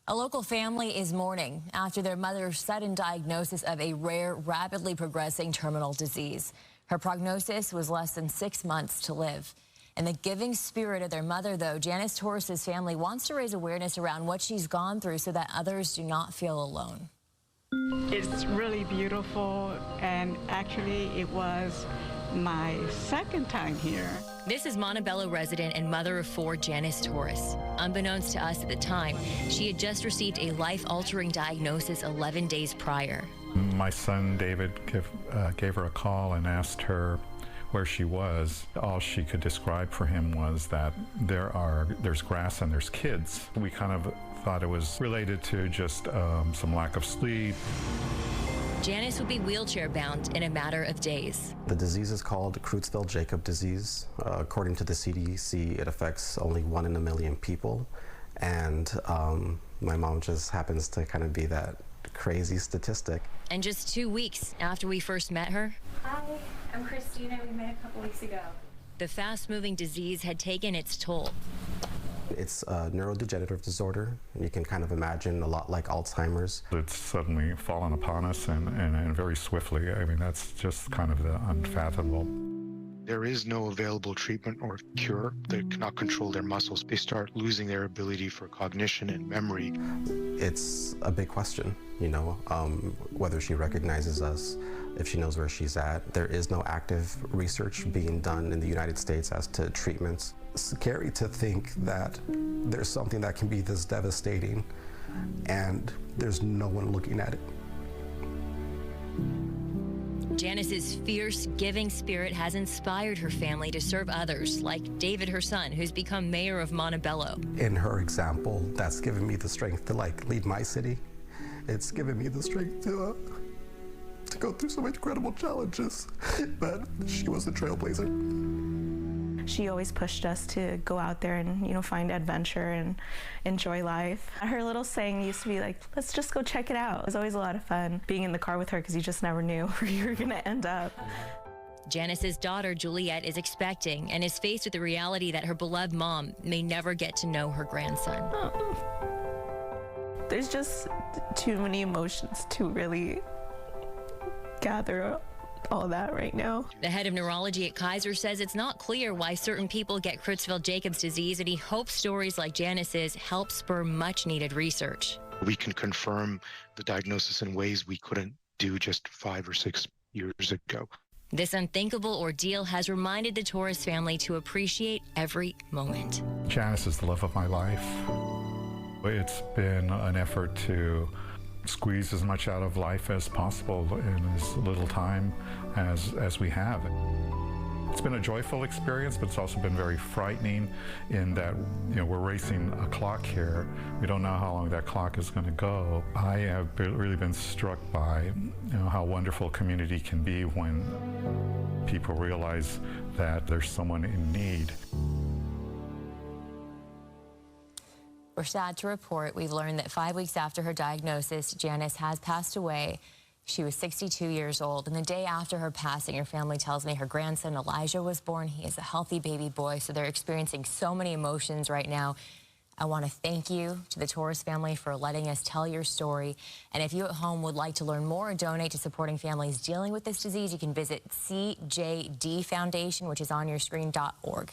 A local family is mourning after their mother's sudden diagnosis of a rare, rapidly progressing terminal disease. Her prognosis was less than 6 months to live. In the giving spirit of their mother, though, Janice Torres' family wants to raise awareness around what she's gone through so that others do not feel alone. It's really beautiful, and actually it was my second time here. This is Montebello resident and mother of 4, Janice Torres. Unbeknownst to us at the time, she had just received a life-altering diagnosis 11 days prior. My son David gave her a call and asked her where she was. All she could describe for him was that there's grass and there's kids. We kind of thought it was related to just some lack of sleep. Janice would be wheelchair-bound in a matter of days. The disease is called Creutzfeldt-Jakob disease. According to the CDC, it affects only 1 in a million people. And my mom just happens to kind of be that crazy statistic. And just 2 weeks after we first met her, Hi, I'm Christina. We met a couple weeks ago. the fast-moving disease had taken its toll. It's a neurodegenerative disorder. You can kind of imagine a lot like Alzheimer's. It's suddenly fallen upon us and very swiftly. I mean, that's just kind of the unfathomable. There is no available treatment or cure. They cannot control their muscles. They start losing their ability for cognition and memory. It's a big question, you know, whether she recognizes us, if she knows where she's at. There is no active research being done in the United States as to treatments. It's scary to think that there's something that can be this devastating and there's no one looking at it. Janice's fierce, giving spirit has inspired her family to serve others, like David, her son, who's become mayor of Montebello. In her example, that's given me the strength to lead my city. It's given me the strength to go through some incredible challenges, but she was a trailblazer. She always pushed us to go out there and, you know, find adventure and enjoy life. Her little saying used to be like, let's just go check it out. It was always a lot of fun being in the car with her because you just never knew where you were going to end up. Janice's daughter, Juliet, is expecting and is faced with the reality that her beloved mom may never get to know her grandson. Oh. There's just too many emotions to really gather all that right now. The head of neurology at Kaiser says it's not clear why certain people get Creutzfeldt-Jakob's disease, and he hopes stories like Janice's help spur much-needed research. We can confirm the diagnosis in ways we couldn't do just 5 or 6 years ago. This unthinkable ordeal has reminded the Torres family to appreciate every moment. Janice is the love of my life. It's been an effort to squeeze as much out of life as possible in as little time as we have. It's been a joyful experience, but it's also been very frightening in that, you know, we're racing a clock here. We don't know how long that clock is going to go. I have really been struck by, you know, how wonderful community can be when people realize that there's someone in need. We're sad to report we've learned that 5 weeks after her diagnosis, Janice has passed away. She was 62 years old, and the day after her passing, her family tells me her grandson Elijah was born. He is a healthy baby boy, so they're experiencing so many emotions right now. I want to thank you to the Torres family for letting us tell your story. And if you at home would like to learn more or donate to supporting families dealing with this disease, you can visit CJD Foundation, which is on your screen.org.